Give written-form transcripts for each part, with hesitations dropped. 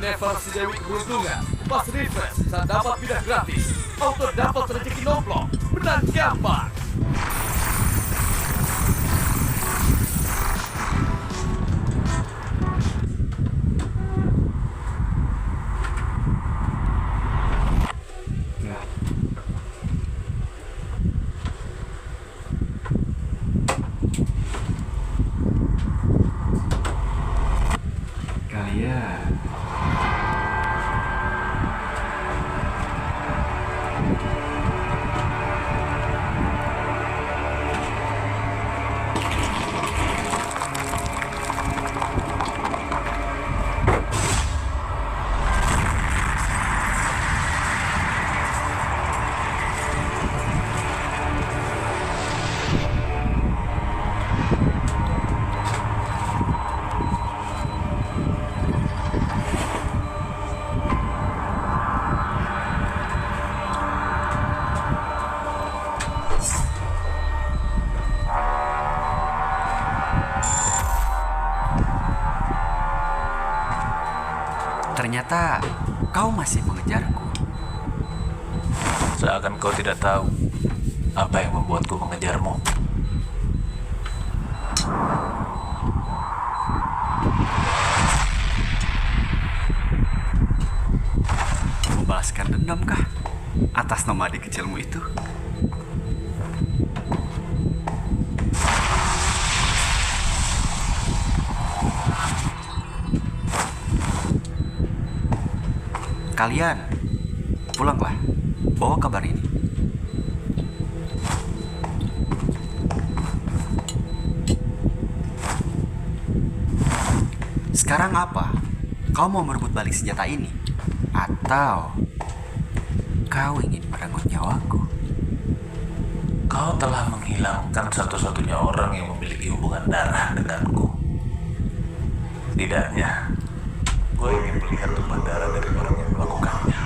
Never si Dewi keberuntungan. Pas refresh saat dapat pindah gratis. Auto dapat rezeki nomplok. Menang gampang. Kalian ternyata kau masih mengejarku. Seakan kau tidak tahu apa yang membuatku mengejarmu. Membalaskan dendamkah atas nama adik kecilmu itu? Kalian pulanglah, bawa kabar ini. Sekarang apa? Kau mau merebut balik senjata ini? Atau kau ingin merenggut nyawaku? Kau telah menghilangkan satu-satunya orang yang memiliki hubungan darah denganku. Tidaknya, gue ingin melihat tumpahan darah dari orang yang melakukannya.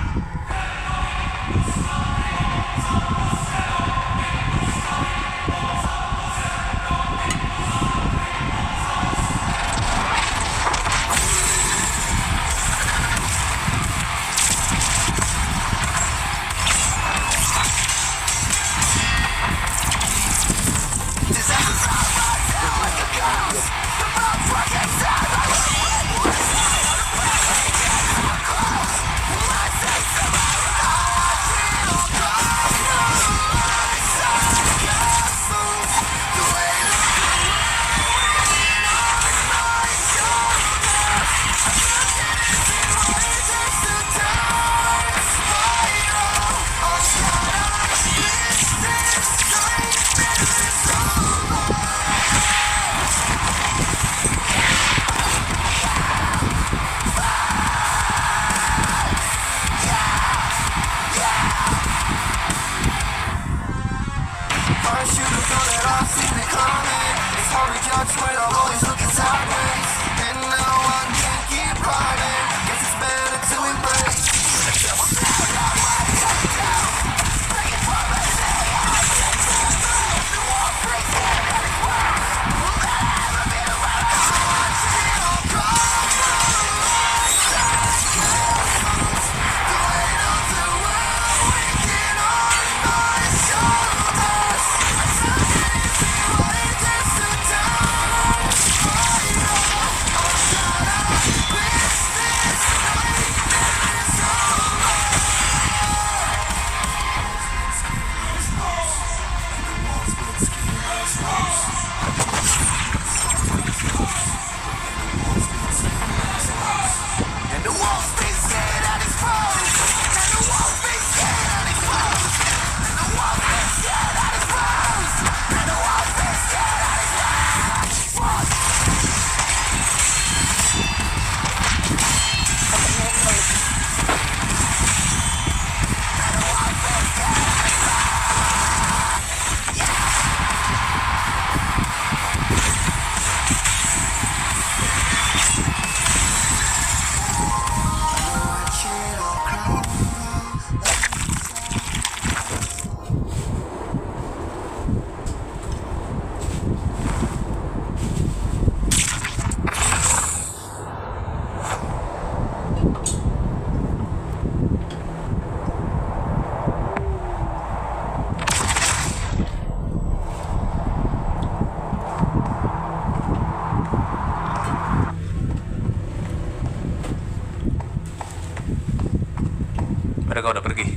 Mereka udah pergi.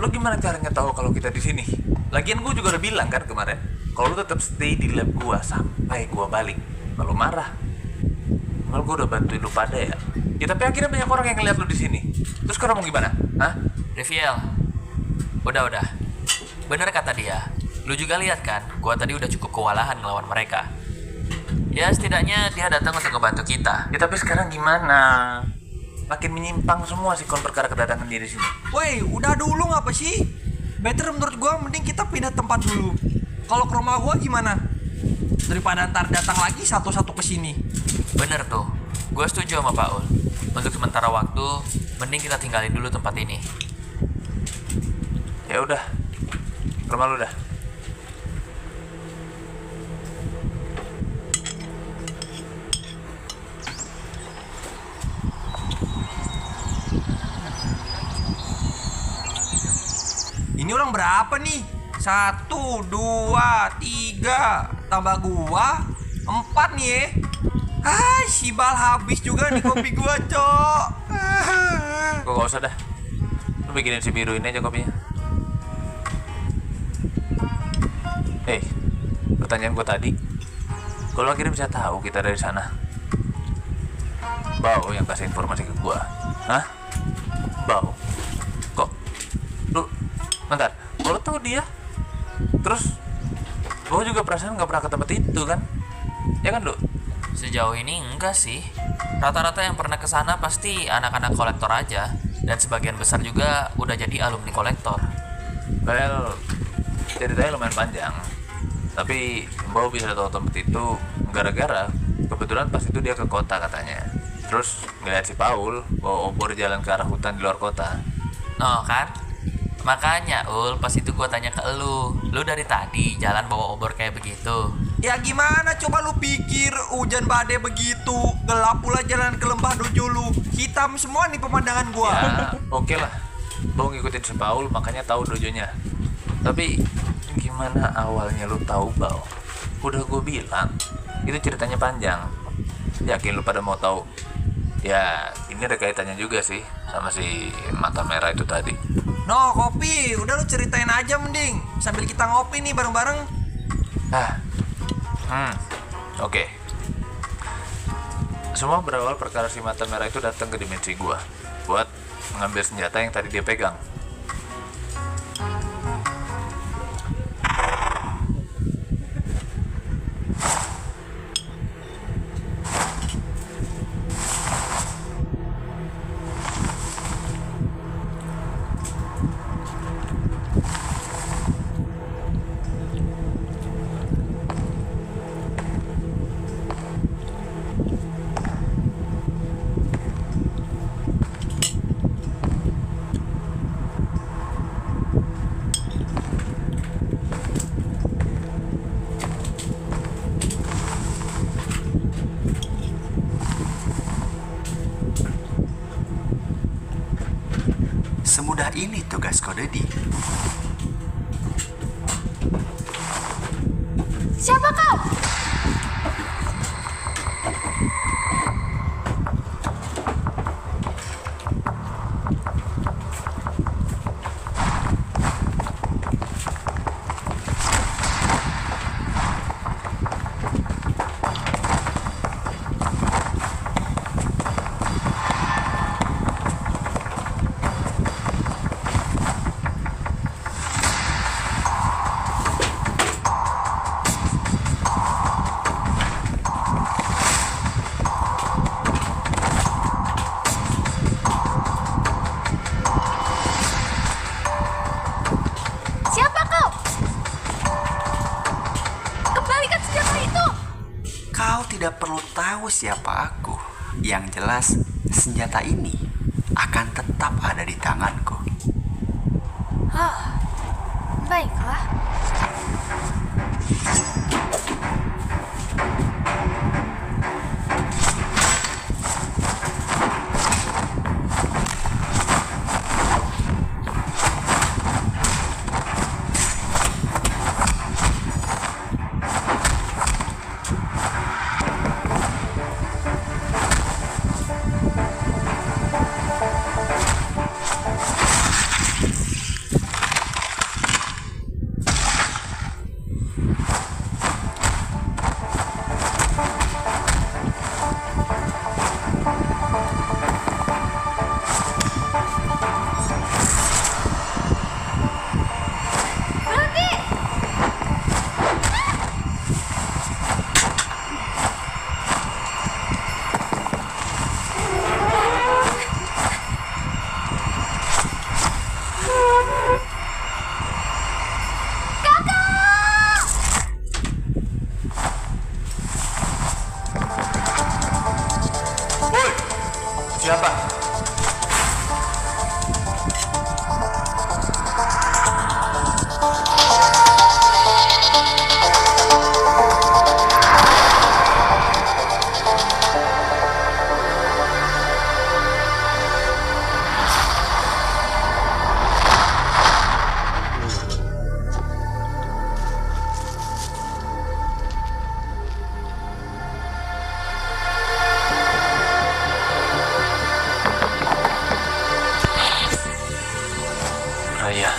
Lu gimana caranya tahu kalau kita di sini? Lagian gue juga udah bilang kan kemarin, kalau lu tetap stay di lab gua sampai gua balik. Kalau marah, malah gue udah bantuin lu pada ya. Ya tapi akhirnya banyak orang yang ngeliat lu di sini. Terus sekarang mau gimana? Hah? Riviel, udah. Bener kata dia. Lu juga lihat kan, gua tadi udah cukup kewalahan ngelawan mereka. Ya setidaknya dia datang untuk ngebantu kita. Ya tapi sekarang gimana? Makin menyimpang semua sih perkara kedatangan dia di sini. Woi, udah dulu ngapa sih? Better menurut gua mending kita pindah tempat dulu. Kalau ke rumah gua gimana? Daripada ntar datang lagi satu-satu ke sini. Bener tuh, gue setuju sama Pak Ul. Untuk sementara waktu, mending kita tinggalin dulu tempat ini. Ya udah, ke rumah lu dah. Ini orang berapa nih? 1, 2, 3 tambah gua 4 nih ya. Si bal habis juga nih kopi gua, Cok. Kok gak usah dah. Lu bikinin si biru ini aja kopinya. Pertanyaan gue tadi, kalau akhirnya bisa tahu kita dari sana, Bau yang kasih informasi ke gue. Hah? Bau? Kok? Lu, bentar, kalau tahu dia, terus Bau juga perasaan gak pernah ke tempat itu kan? Ya kan, lu? Sejauh ini enggak sih. Rata-rata yang pernah kesana pasti anak-anak kolektor aja. Dan sebagian besar juga udah jadi alumni kolektor. Well, ceritanya lumayan panjang. Tapi Bau bisa tahu tempat itu gara-gara kebetulan pas itu dia ke kota katanya. Terus ngeliat si Paul bawa obor jalan ke arah hutan di luar kota. No kan? Makanya Ul, pas itu gua tanya ke lu dari tadi jalan bawa obor kayak begitu. Ya gimana coba lu pikir hujan badai begitu, gelap pula jalan ke lembah dojo lu. Hitam semua nih pemandangan gua. Ya, oke lah. Bau ngikutin si Paul makanya tahu dojonya. Tapi gimana awalnya lu tahu Bau? Udah gue bilang, itu ceritanya panjang. Yakin lu pada mau tahu? Ya, ini ada kaitannya juga sih sama si mata merah itu tadi. No, kopi, udah lu ceritain aja mending sambil kita ngopi nih bareng-bareng. Oke. Semua berawal perkara si mata merah itu datang ke dimensi gua buat mengambil senjata yang tadi dia pegang. Semudah ini tugas Ko Dedi. Siapa kau? Siapa kau? Kembalikan senjata itu. Kau tidak perlu tahu siapa aku. Yang jelas, senjata ini akan tetap ada di tanganku. Baiklah. Raya.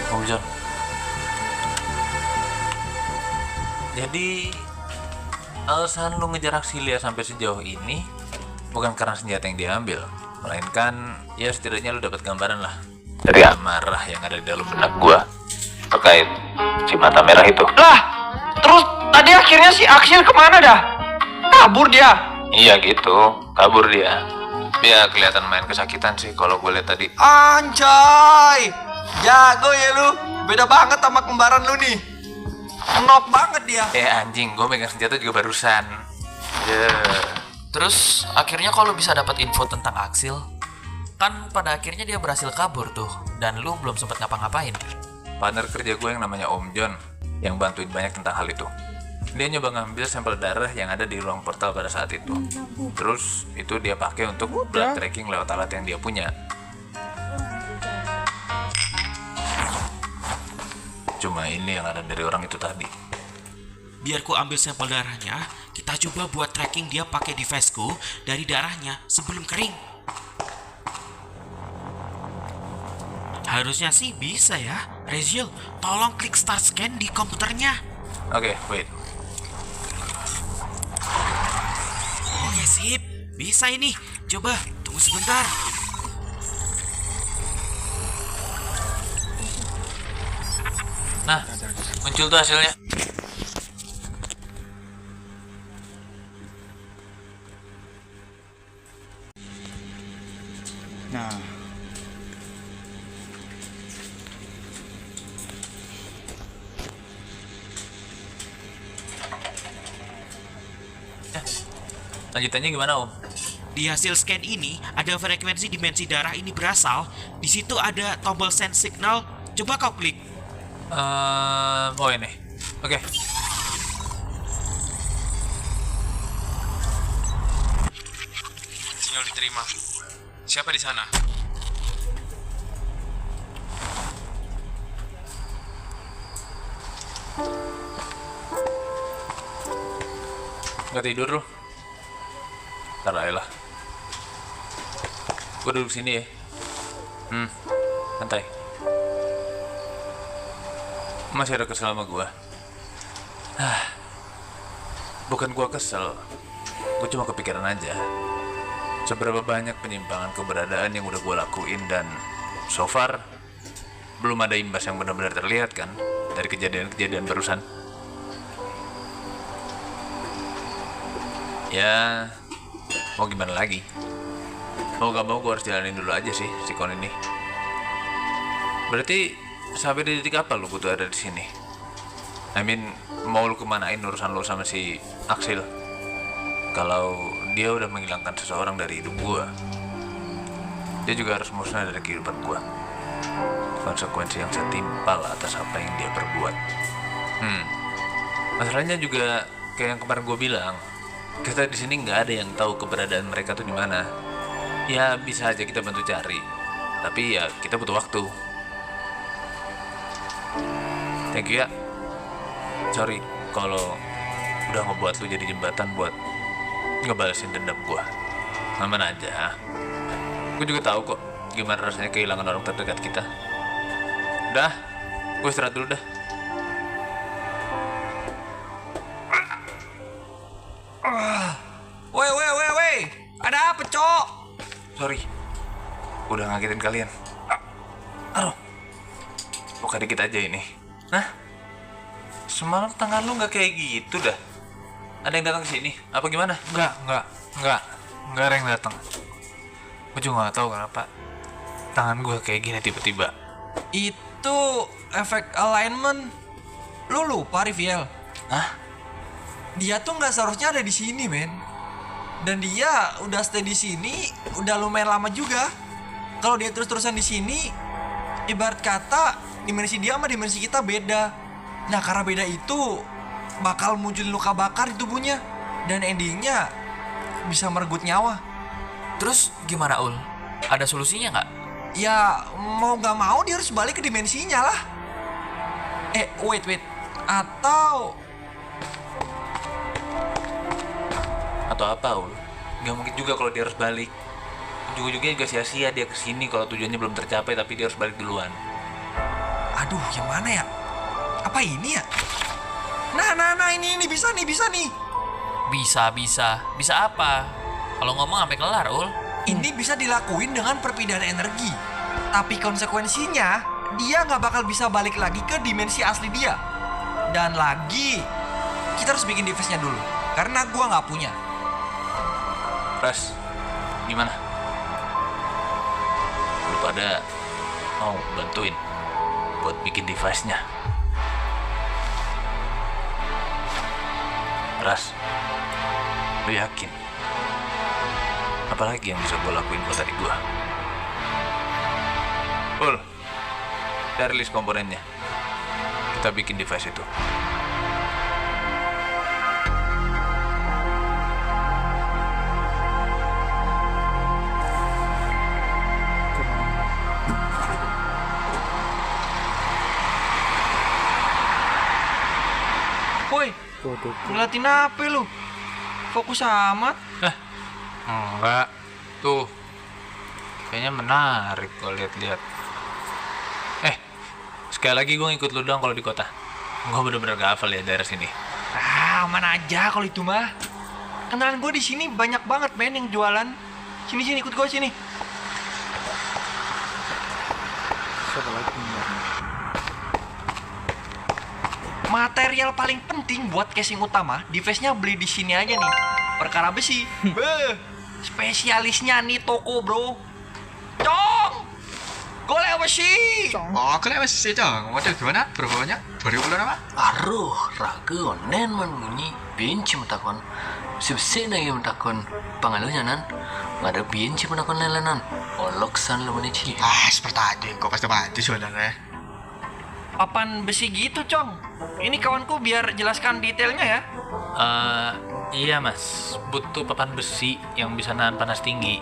Om John. Jadi alasan lu ngejar Axilia sampai sejauh ini bukan karena senjata yang diambil, melainkan ya setidaknya lu dapat gambaran lah dari amarah yang ada di dalam benak gua terkait si mata merah itu. Lah, terus tadi akhirnya si Aksil kemana dah? Kabur dia. Iya gitu, kabur dia. Dia kelihatan main kesakitan sih kalau gue lihat tadi. Anjay, jago ya lu. Beda banget sama kembaran lu nih. Nok banget dia. Anjing, gue megang senjata juga barusan. Terus akhirnya kalau bisa dapat info tentang Aksil, kan pada akhirnya dia berhasil kabur tuh, dan lu belum sempat ngapa-ngapain. Partner kerja gue yang namanya Om John yang bantuin banyak tentang hal itu. Dia nyoba ngambil sampel darah yang ada di ruang portal pada saat itu. Terus itu dia pakai untuk blood tracking lewat alat yang dia punya. Cuma ini yang ada dari orang itu tadi. Biar ku ambil sampel darahnya, kita coba buat tracking dia pakai deviceku dari darahnya sebelum kering. Harusnya sih bisa ya. Rezyl, tolong klik start scan di komputernya. Oke, wait. Oke, sip. Bisa ini. Coba, tunggu sebentar. Nah, muncul tuh hasilnya. Nah, Lanjutannya gimana, Om? Di hasil scan ini ada frekuensi dimensi darah ini berasal. Di situ ada tombol sense signal. Coba kau klik. Oh ini. Oke. sinyal diterima. Siapa di sana? Nggak tidur lu? Ntar aja lah. Gue duduk sini ya. Santai. Masih ada kesel sama gue. Bukan gue kesel, gue cuma kepikiran aja seberapa banyak penyimpangan keberadaan yang udah gue lakuin, dan so far belum ada imbas yang benar-benar terlihat kan dari kejadian-kejadian barusan. Ya mau gimana lagi, mau gak mau gue harus jalanin dulu aja sih sikon ini. Berarti sampai di titik apa lu butuh ada di sini? I mean, mau lu kemanain urusan lu sama si Aksil? Kalau dia udah menghilangkan seseorang dari hidup gua, dia juga harus musnah dari kehidupan gua. Konsekuensi yang setimpal atas apa yang dia perbuat. Masalahnya juga kayak yang kemarin gua bilang, kita di sini nggak ada yang tahu keberadaan mereka tuh di mana. Ya bisa aja kita bantu cari, tapi ya kita butuh waktu. Thank you ya. Sorry kalau udah ngebuat lu jadi jembatan buat ngebalesin dendam gua. Aman aja. Gue juga tahu kok gimana rasanya kehilangan orang terdekat kita. Udah, gue istirahat dulu dah. Weh, ada apa, Cok? Sorry, udah ngagetin kalian. Aduh, luka dikit aja ini. Nah, semalam tangan lu nggak kayak gitu dah. Ada yang datang ke sini? Apa gimana? Nggak ada yang datang. Gue juga nggak tahu kenapa tangan gue kayak gini tiba-tiba. Itu efek alignment. Lu lupa, Riviel? Hah? Dia tuh nggak seharusnya ada di sini, men. Dan dia udah stay di sini udah lumayan lama juga. Kalau dia terus-terusan di sini, ibarat kata dimensi dia sama dimensi kita beda. Nah, karena beda itu bakal muncul luka bakar di tubuhnya dan endingnya bisa merenggut nyawa. Terus gimana Ul? Ada solusinya nggak? Ya mau gak mau dia harus balik ke dimensinya lah. Wait. Atau apa Ul? Gak mungkin juga kalau dia harus balik. Ujung-ujungnya juga sia-sia dia kesini kalau tujuannya belum tercapai, tapi dia harus balik duluan. aduh, yang mana ya? Apa ini ya? Nah, ini bisa nih. Bisa apa? Kalau ngomong sampai kelar Ul. Ini bisa dilakuin dengan perpindahan energi. Tapi konsekuensinya, dia nggak bakal bisa balik lagi ke dimensi asli dia. Dan lagi, kita harus bikin device-nya dulu. Karena gua nggak punya. Ras, gimana? Lu pada mau bantuin buat bikin device-nya? Ras, lu yakin? Apalagi yang bisa gue lakuin buat adik gue? Ul, udah rilis komponennya. Kita bikin device itu. Woi, ngeliatin apa lu? Fokus amat. Enggak, tuh kayaknya menarik kalau lihat-lihat. Sekali lagi gue ngikut lu dong kalau di kota. Gue bener-bener gak hafal ya daerah sini. Aman aja kalau itu mah. Kenalan gue di sini banyak banget men yang jualan. Sini ikut gue sini. Material paling penting buat casing utama, device-nya beli di sini aja nih. Perkara besi. Beuh, spesialisnya nih toko, bro. Cong! Golek besi. Golek besi, Cong. Model gimana? Berapa banyak? 2000 apa? Aruh, raga onen man bunyi benci metakon. Sibse lagi metakon pangalunya nan. Ada benci metakon lelenan. Oloksan lu menici. Seperti tadi. Kok pasti mati sebenarnya. Papan besi gitu, Cong. Ini kawanku biar jelaskan detailnya ya. Iya mas, butuh papan besi yang bisa nahan panas tinggi.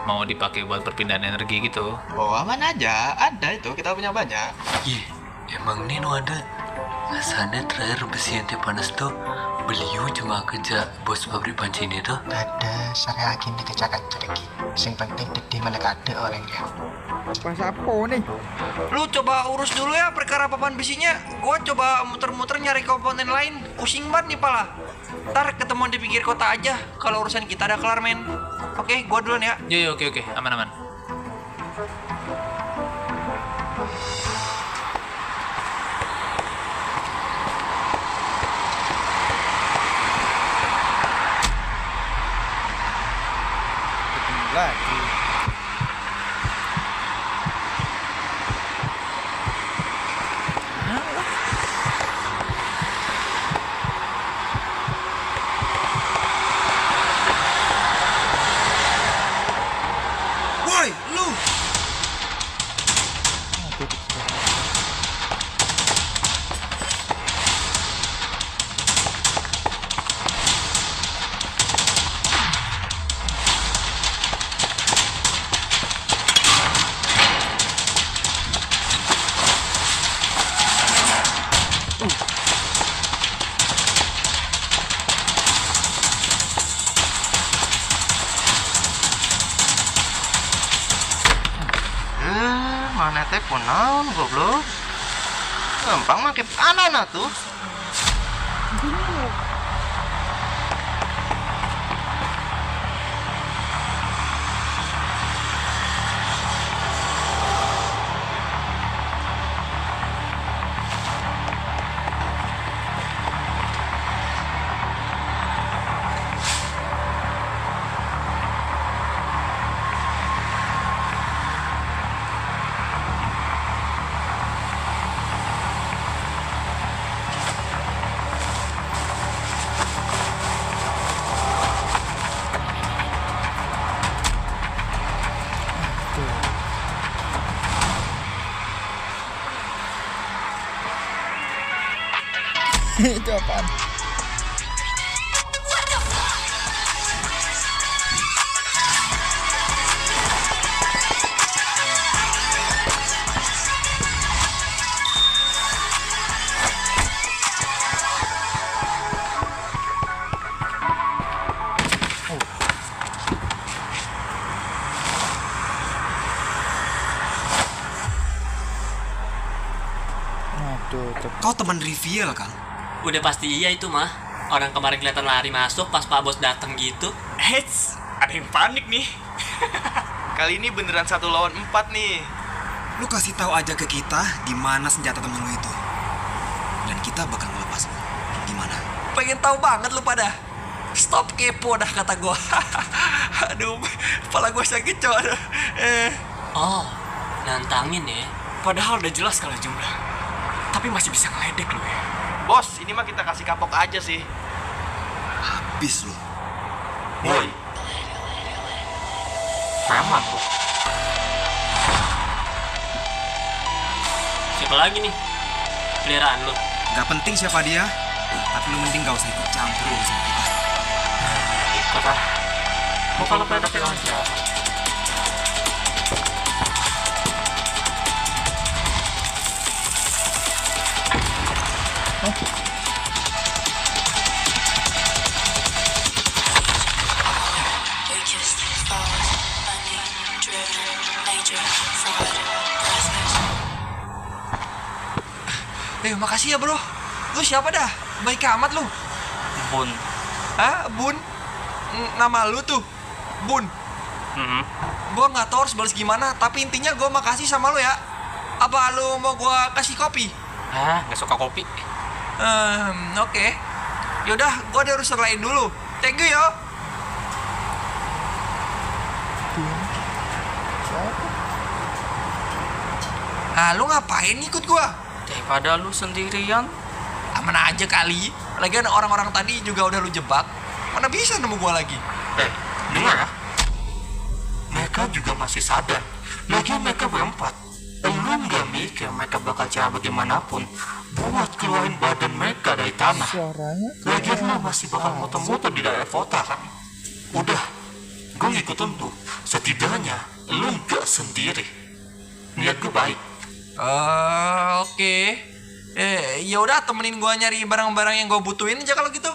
Mau dipakai buat perpindahan energi gitu. Oh, aman aja. Ada itu, kita punya banyak. Emang Nino ada. Rasanya terakhir besi yang panas tuh beliau cuma kerja bos pabrik panci ini tuh. Ada, saya yakin dikejakan lagi. Yang penting di mana ada orangnya. Lu coba urus dulu ya perkara papan besinya. Gua coba muter-muter nyari komponen lain. Pusing banget nih pala. Ntar ketemuan di pinggir kota aja. Kalau urusan kita ada kelar men. Oke, gua duluan ya. Yo, oke, aman. Lagi. Woi, lu. Mana teh punaon goblok. Gampang make panana tuh. Itu apaan? Kau teman Riviel kan? Udah pasti iya itu mah. Orang kemarin kelihatan lari masuk pas Pak Bos dateng gitu. Heits, ada yang panik nih. Kali ini beneran 1 lawan 4 nih. Lu kasih tahu aja ke kita di mana senjata temen lu itu. Dan kita bakal ngelepas lu. Gimana? Pengen tahu banget lu pada. Stop kepo dah kata gua. Aduh, kepala gua sakit coy. Oh, nantangin ya. Padahal udah jelas kalau jumlah. Tapi masih bisa ngeledek lu ya. Bos, ini mah kita kasih kapok aja sih. Habis lu. Woi. Sama tuh. Siapa lagi nih? Peliharaan lu. Gak penting siapa dia, tapi lu mending gak usah ikut campur urusan kita. Ikut ah. Mau kalau pada pegang siapa? Makasih ya bro. Lu siapa dah? Baik amat lu. Bun. Hah? Bun? Nama lu tuh? Bun? Gua gak tau harus balas gimana, tapi intinya gua makasih sama lu ya. Apa lu mau gua kasih kopi? Ah, gak suka kopi. Oke. Yaudah, gua ada urusan lain dulu. Thank you yo. Ah, lu ngapain ikut gua? Daripada lu sendirian. Aman aja kali. Lagian orang-orang tadi juga udah lu jebak. Mana bisa nemu gua lagi? Dengar ya. Mereka juga masih sadar. Lagian mereka berempat. Lu nggak mikir mereka bakal cara bagaimanapun buat keluarin badan mereka dari tanah. Lagian lu masih bakal moto-moto di daerah kota kan. Udah, gue ngikutin tuh. Setidaknya lu nggak sendiri. Niat gue baik. Oke. Ya udah temenin gua nyari barang-barang yang gua butuhin aja kalau gitu.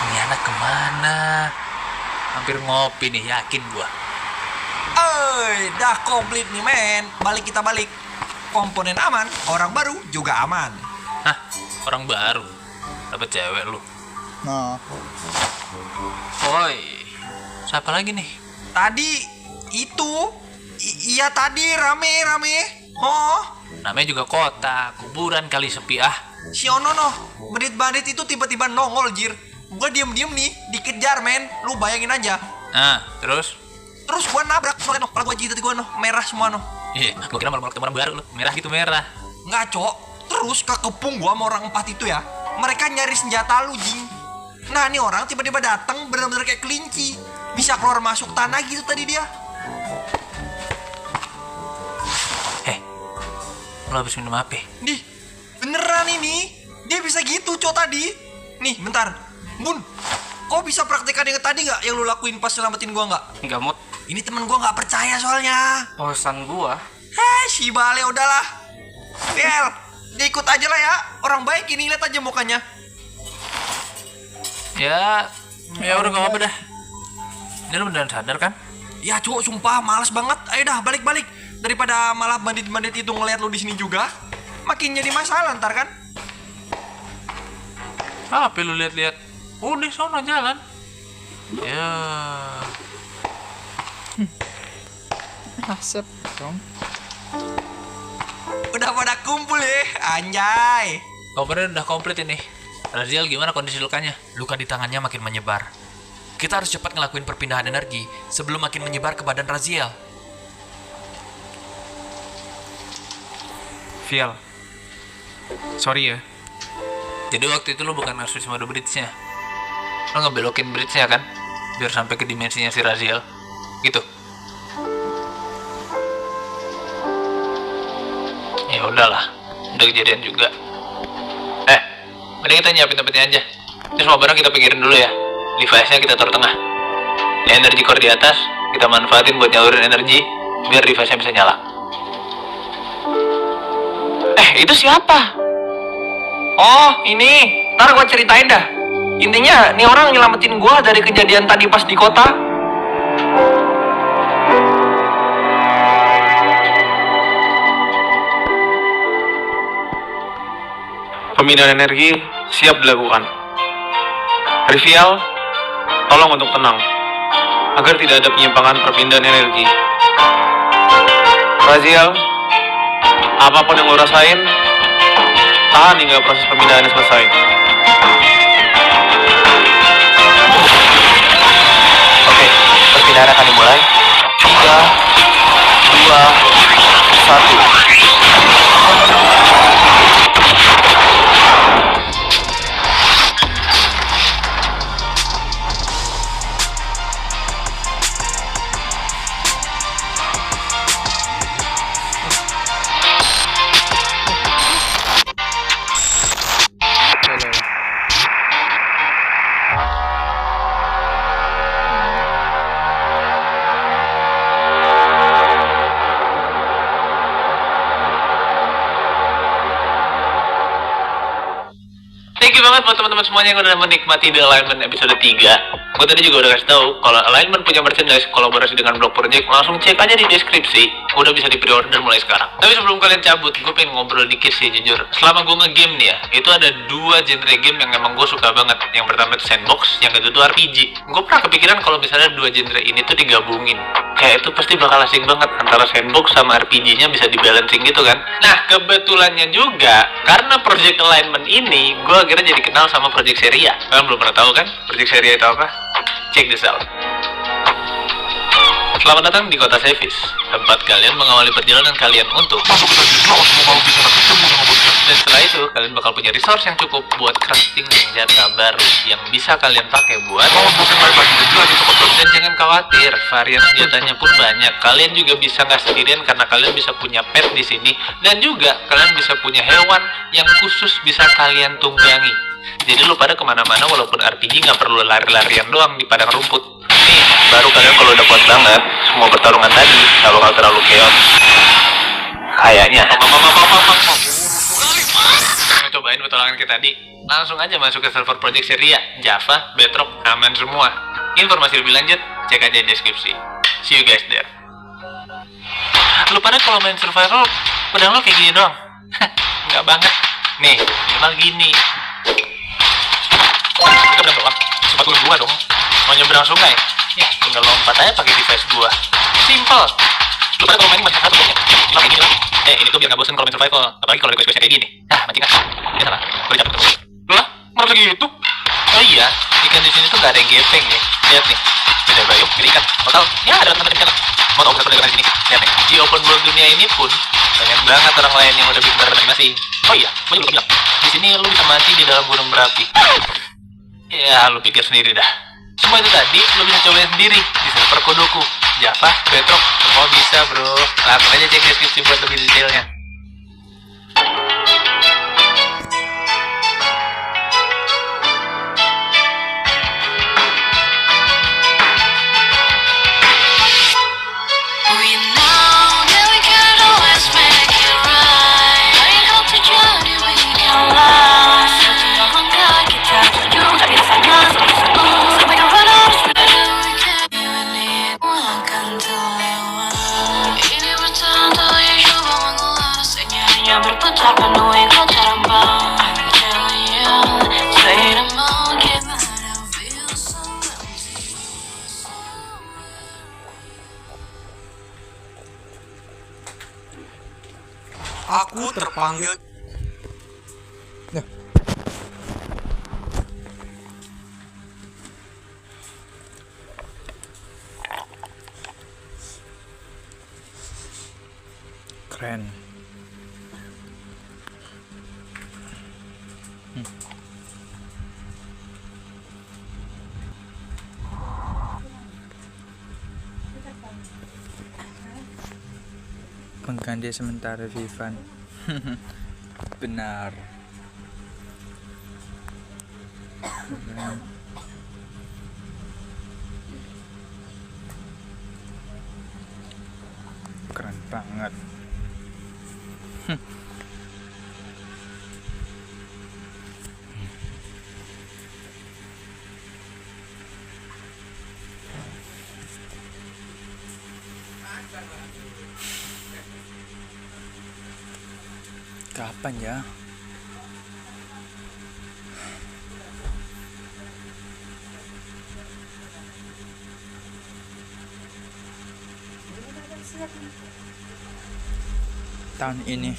Ini anak kemana? Hampir ngopi nih, yakin gua. Dah komplit nih men. Balik kita balik. Komponen aman, orang baru juga aman. Hah? Orang baru? Dapet cewek lu? Nah, Oi. Siapa lagi nih? Tadi itu iya tadi rame. Oh, Namanya juga kota, kuburan kali sepi ah. si Ono noh, bandit-bandit itu tiba-tiba nongol jir. Gua diem-diem nih, dikejar men. Lu bayangin aja. Nah, terus? Terus gua nabrak soalnya noh, kepala gua jidat gua noh, merah semua noh. Iya, gua kira malah ketemu orang baru lu. Merah gitu merah. Nggak cok, terus kekepung gua sama orang 4 itu ya. Mereka nyari senjata lu jing. Nah ini orang tiba-tiba datang bener-bener kayak kelinci. Bisa keluar masuk tanah gitu tadi dia. Lu habis minum apa? Nih, beneran ini. Dia bisa gitu cok tadi. Nih, bentar. Bun, kau bisa praktekan yang tadi nggak yang lu lakuin pas selamatin gua nggak? Enggak mood. Ini temen gua nggak percaya soalnya. Urusan gua. Si Bale udahlah. Del, dia ikut aja lah ya. Orang baik ini, lihat aja mukanya. Ya udah gak apa-apa dah. Ini lu beneran sadar kan? Ya cok, sumpah males banget. Ayo dah balik-balik. Daripada malah bandit-bandit itu ngeliat lu di sini juga, makin jadi masalah ntar kan? Apa lu lihat-lihat? Udah sono jalan. Ya. asap dong. Udah pada kumpul ya, anjay. Komponen udah komplit ini. Raziel gimana kondisi lukanya? Luka di tangannya makin menyebar. Kita harus cepat ngelakuin perpindahan energi sebelum makin menyebar ke badan Raziel. Viel. Sorry ya. Jadi waktu itu lu bukan ngasih mode bridge-nya. Lu ngebelokin bridge-nya kan? Biar sampai ke dimensinya si Raziel. Gitu. Ya udahlah, udah kejadian juga. Mending kita nyiapin tempatnya aja. Ini semua barang kita pikirin dulu ya. Device-nya kita taruh tengah. Energi core di atas kita manfaatin buat nyalurin energi biar device-nya bisa nyala. Itu siapa? Oh, ini. Ntar gua ceritain dah. Intinya, nih orang nyelamatin gua dari kejadian tadi pas di kota. Pemindahan energi siap dilakukan. Rivial, tolong untuk tenang agar tidak ada penyimpangan perpindahan energi. Raziel, apapun yang lo rasain, tahan hingga proses pemindahannya selesai. Oke, perpindahan akan dimulai. 3, 2, 1. Thank you banget buat teman-teman semuanya yang udah menikmati The Alignment episode 3. Gue tadi juga udah kasih tahu kalau Alignment punya merchandise kolaborasi dengan Block Project, langsung cek aja di deskripsi. Udah bisa di pre-order mulai sekarang. Tapi sebelum kalian cabut, gue pengen ngobrol dikit sih jujur. Selama gue nge-game nih ya, itu ada 2 genre game yang emang gue suka banget. Yang pertama itu sandbox, yang kedua itu RPG. Gue pernah kepikiran kalau misalnya 2 genre ini tuh digabungin, kayak itu pasti bakal asing banget antara sandbox sama RPG-nya bisa dibalancing gitu kan. Nah, kebetulannya juga karena Project Alignment ini, gue akhirnya jadi kenal sama Project Seria. Kalian belum pernah tahu kan Project Seria itu apa? Check this out. Selamat datang di Kota Sevis, tempat kalian mengawali perjalanan kalian untuk masuk ke dan setelah itu kalian bakal punya resource yang cukup buat crafting senjata baru yang bisa kalian pakai buat dan jangan khawatir, varian senjatanya pun banyak. Kalian juga bisa nggak sendirian karena kalian bisa punya pet di sini dan juga kalian bisa punya hewan yang khusus bisa kalian tunggangi. Jadi lu pada kemana-mana walaupun RPG nggak perlu lari-larian doang di padang rumput. Nih, baru kalian kalau udah kuat banget, semua pertarungan tadi nggak bakal terlalu chaos. Kayaknya. Cobain petualangan kita tadi. Langsung aja masuk ke server Project Seria, Java, Bedrock, aman semua. Informasi lebih lanjut, cek aja di deskripsi. See you guys there. Lu pada kalau main survival, pedang lo kayak gini doang? Nggak banget. Nih, minimal gini. Kita pedang doang. Sepatu gua dong. Mau nyebrang sungai? Ya, tinggal lompat aja pakai device gua. Simple. Lu pada kalau main macam satu punya. Cuma kayak gini lah. Ini tuh biar nggak bosen kalau main survival. Apalagi kalau request kayak gini. Mancing ah. Ya salah. Gua dicabut terus. Lah, malah gitu? Oh iya, ikan di sini tuh nggak ada yang gepeng nih. Lihat nih. Beda bayuk, jadi ikan. Total, ya ada tempat ikan. Mau tau berapa di sini? Lihat nih. Di open world dunia ini pun banyak banget orang lain yang udah bikin animasi. Oh iya, gua juga bilang. Di sini lu bisa mati di dalam gunung berapi. Ya, lu pikir sendiri dah. Semua itu tadi lu bisa cobain sendiri di server Kodoku, Java, Bedrock, semua bisa bro. Langsung aja cek deskripsi buat lebih detailnya. Aku terpanggil. Keren. Pengganti sementara Vivan. Benar. Keren banget. Kapan ya? Tahun ini